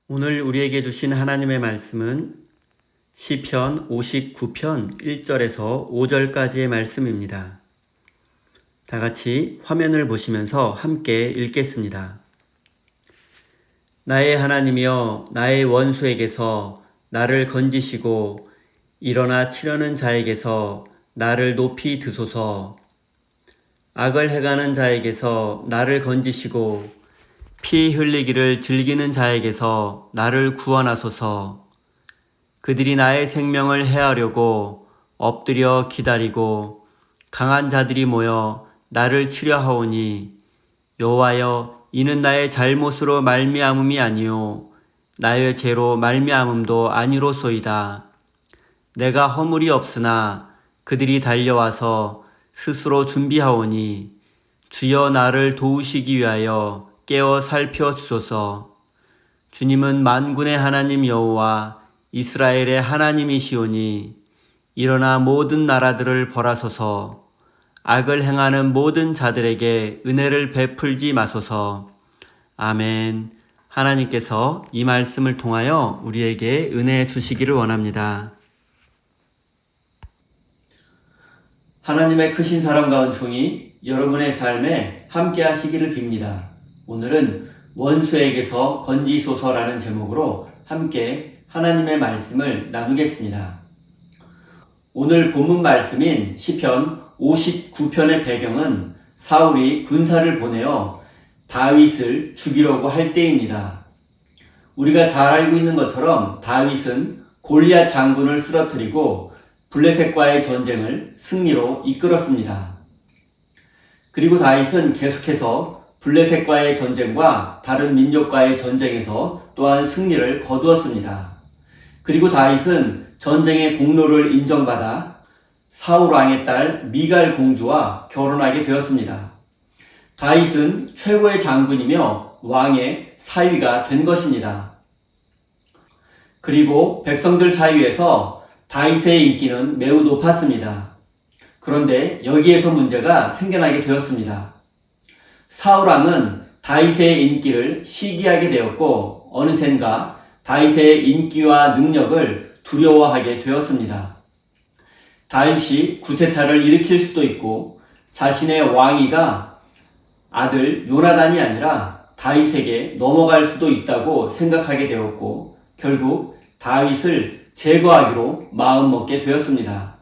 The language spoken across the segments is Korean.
오늘 우리에게 주신 하나님의 말씀은 시편 59편 1절에서 5절까지의 말씀입니다. 다 같이 화면을 보시면서 함께 읽겠습니다. 나의 하나님이여, 나의 원수에게서 나를 건지시고 일어나 치려는 자에게서 나를 높이 드소서. 악을 행하는 자에게서 나를 건지시고 피 흘리기를 즐기는 자에게서 나를 구원하소서. 그들이 나의 생명을 해하려고 엎드려 기다리고 강한 자들이 모여 나를 치려 하오니 여호와여, 이는 나의 잘못으로 말미암음이 아니요 나의 죄로 말미암음도 아니로소이다. 내가 허물이 없으나 그들이 달려와서 스스로 준비하오니 주여 나를 도우시기 위하여 깨어 살펴주소서. 주님은 만군의 하나님 여호와 이스라엘의 하나님이시오니 일어나 모든 나라들을 벌하소서. 악을 행하는 모든 자들에게 은혜를 베풀지 마소서. 아멘. 하나님께서 이 말씀을 통하여 우리에게 은혜 주시기를 원합니다. 하나님의 크신 사랑과 은총이 여러분의 삶에 함께 하시기를 빕니다. 오늘은 원수에게서 건지소서라는 제목으로 함께 하나님의 말씀을 나누겠습니다. 오늘 본문 말씀인 시편 59편의 배경은 사울이 군사를 보내어 다윗을 죽이려고 할 때입니다. 우리가 잘 알고 있는 것처럼 다윗은 골리앗 장군을 쓰러뜨리고 블레셋과의 전쟁을 승리로 이끌었습니다. 그리고 다윗은 계속해서 블레셋과의 전쟁과 다른 민족과의 전쟁에서 또한 승리를 거두었습니다. 그리고 다윗은 전쟁의 공로를 인정받아 사울 왕의 딸 미갈 공주와 결혼하게 되었습니다. 다윗은 최고의 장군이며 왕의 사위가 된 것입니다. 그리고 백성들 사이에서 다윗의 인기는 매우 높았습니다. 그런데 여기에서 문제가 생겨나게 되었습니다. 사울 왕은 다윗의 인기를 시기하게 되었고 어느샌가 다윗의 인기와 능력을 두려워하게 되었습니다. 다윗이 구테타를 일으킬 수도 있고 자신의 왕위가 아들 요나단이 아니라 다윗에게 넘어갈 수도 있다고 생각하게 되었고 결국 다윗을 제거하기로 마음먹게 되었습니다.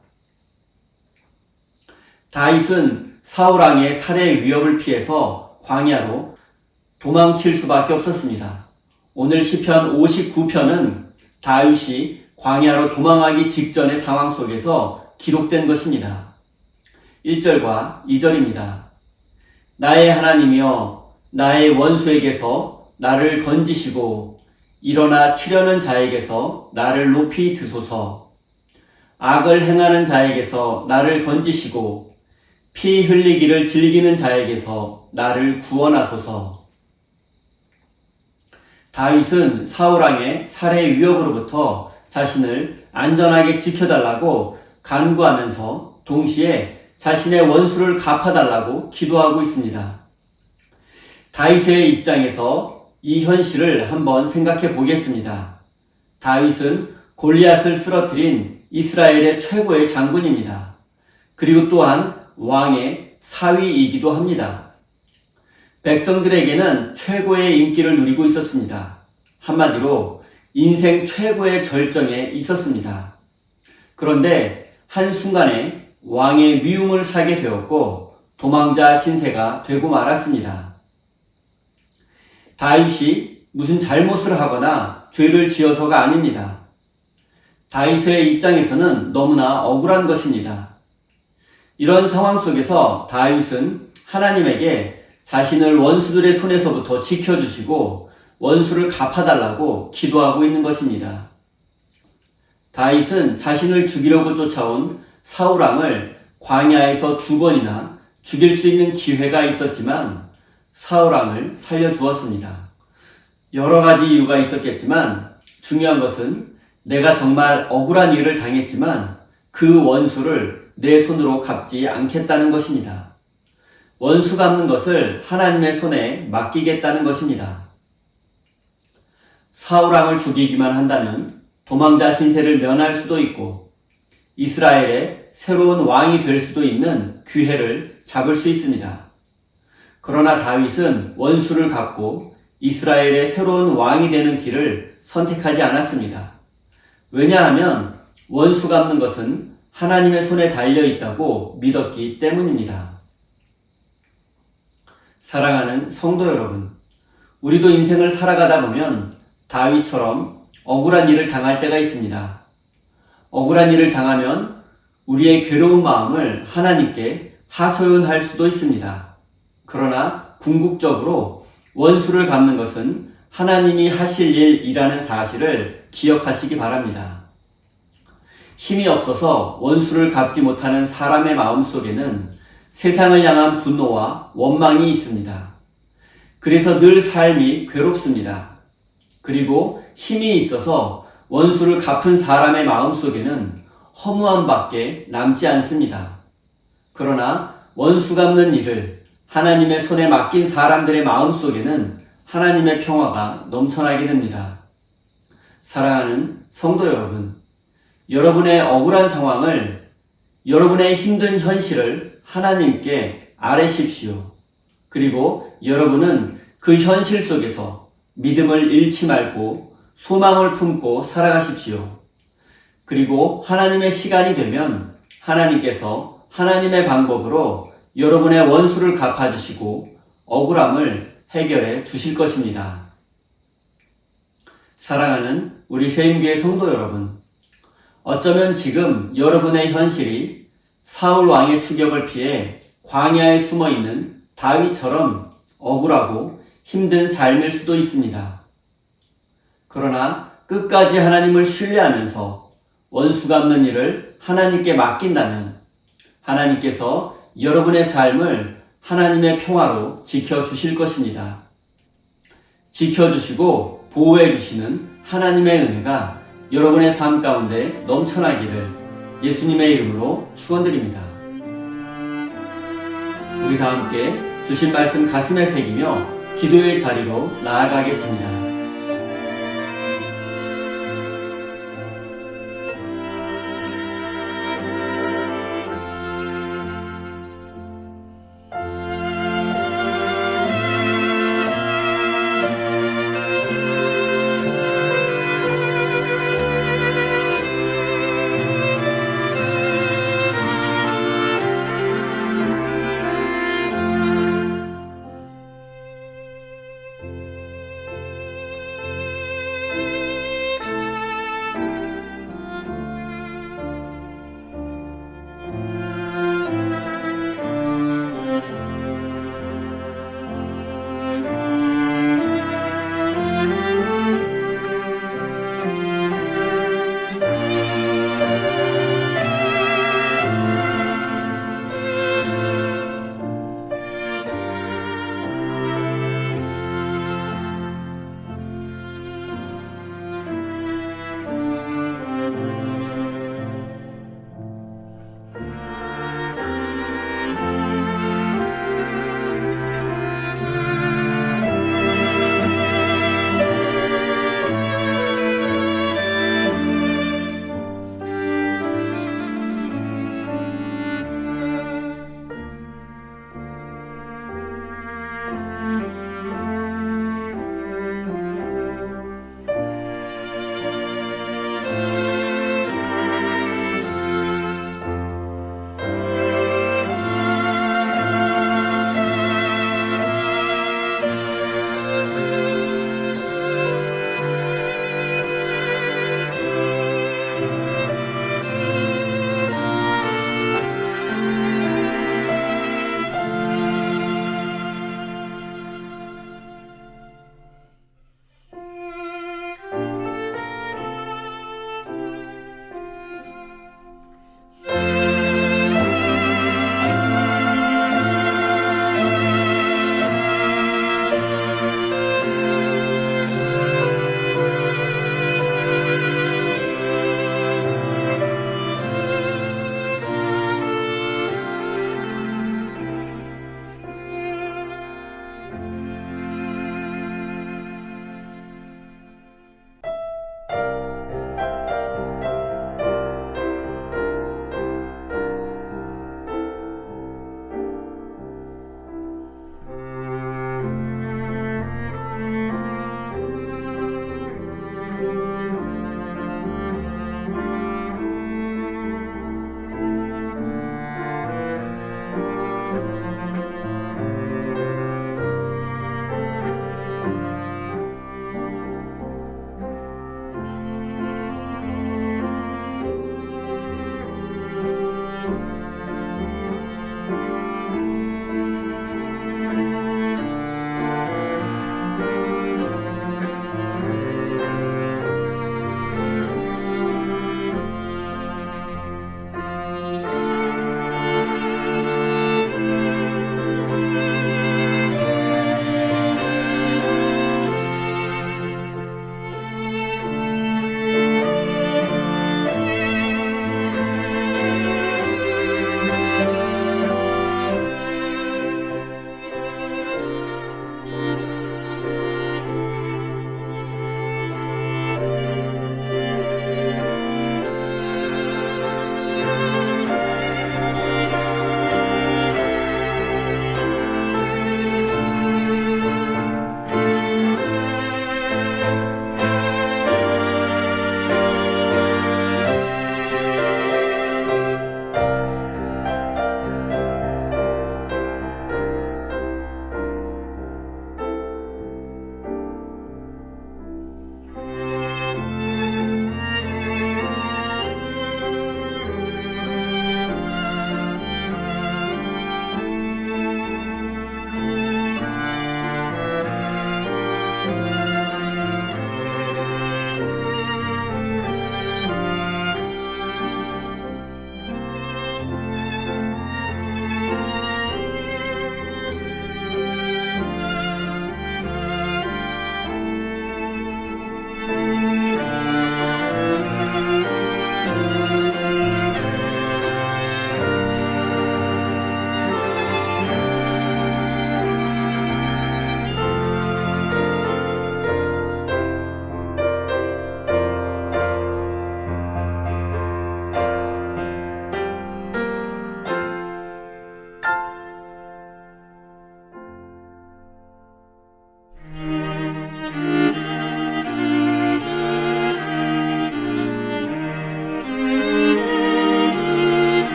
다윗은 사울 왕의 살해 위협을 피해서 광야로 도망칠 수밖에 없었습니다. 오늘 시편 59편은 다윗이 광야로 도망하기 직전의 상황 속에서 기록된 것입니다. 1절과 2절입니다. 나의 하나님이여, 나의 원수에게서 나를 건지시고 일어나 치려는 자에게서 나를 높이 드소서. 악을 행하는 자에게서 나를 건지시고 피 흘리기를 즐기는 자에게서 나를 구원하소서. 다윗은 사울왕의 살해 위협으로부터 자신을 안전하게 지켜달라고 간구하면서 동시에 자신의 원수를 갚아달라고 기도하고 있습니다. 다윗의 입장에서 이 현실을 한번 생각해 보겠습니다. 다윗은 골리앗을 쓰러뜨린 이스라엘의 최고의 장군입니다. 그리고 또한 왕의 사위이기도 합니다. 백성들에게는 최고의 인기를 누리고 있었습니다. 한마디로 인생 최고의 절정에 있었습니다. 그런데 한순간에 왕의 미움을 사게 되었고 도망자 신세가 되고 말았습니다. 다윗이 무슨 잘못을 하거나 죄를 지어서가 아닙니다. 다윗의 입장에서는 너무나 억울한 것입니다. 이런 상황 속에서 다윗은 하나님에게 자신을 원수들의 손에서부터 지켜주시고 원수를 갚아달라고 기도하고 있는 것입니다. 다윗은 자신을 죽이려고 쫓아온 사울왕을 광야에서 2번이나 죽일 수 있는 기회가 있었지만 사울왕을 살려주었습니다. 여러 가지 이유가 있었겠지만 중요한 것은 내가 정말 억울한 일을 당했지만 그 원수를 내 손으로 갚지 않겠다는 것입니다. 원수 갚는 것을 하나님의 손에 맡기겠다는 것입니다. 사울왕을 죽이기만 한다면 도망자 신세를 면할 수도 있고 이스라엘의 새로운 왕이 될 수도 있는 기회를 잡을 수 있습니다. 그러나 다윗은 원수를 갚고 이스라엘의 새로운 왕이 되는 길을 선택하지 않았습니다. 왜냐하면 원수 갚는 것은 하나님의 손에 달려 있다고 믿었기 때문입니다. 사랑하는 성도 여러분, 우리도 인생을 살아가다 보면 다윗처럼 억울한 일을 당할 때가 있습니다. 억울한 일을 당하면 우리의 괴로운 마음을 하나님께 하소연할 수도 있습니다. 그러나 궁극적으로 원수를 갚는 것은 하나님이 하실 일이라는 사실을 기억하시기 바랍니다. 힘이 없어서 원수를 갚지 못하는 사람의 마음 속에는 세상을 향한 분노와 원망이 있습니다. 그래서 늘 삶이 괴롭습니다. 그리고 힘이 있어서 원수를 갚은 사람의 마음 속에는 허무함밖에 남지 않습니다. 그러나 원수 갚는 일을 하나님의 손에 맡긴 사람들의 마음 속에는 하나님의 평화가 넘쳐나게 됩니다. 사랑하는 성도 여러분, 여러분의 억울한 상황을, 여러분의 힘든 현실을 하나님께 아뢰십시오. 그리고 여러분은 그 현실 속에서 믿음을 잃지 말고 소망을 품고 살아가십시오. 그리고 하나님의 시간이 되면 하나님께서 하나님의 방법으로 여러분의 원수를 갚아주시고 억울함을 해결해 주실 것입니다. 사랑하는 우리 세임교회 성도 여러분, 어쩌면 지금 여러분의 현실이 사울 왕의 추격을 피해 광야에 숨어 있는 다윗처럼 억울하고 힘든 삶일 수도 있습니다. 그러나 끝까지 하나님을 신뢰하면서 원수 갚는 일을 하나님께 맡긴다면 하나님께서 여러분의 삶을 하나님의 평화로 지켜주실 것입니다. 지켜주시고 보호해주시는 하나님의 은혜가 여러분의 삶 가운데 넘쳐나기를 예수님의 이름으로 축원드립니다. 우리 다 함께 주신 말씀 가슴에 새기며 기도의 자리로 나아가겠습니다.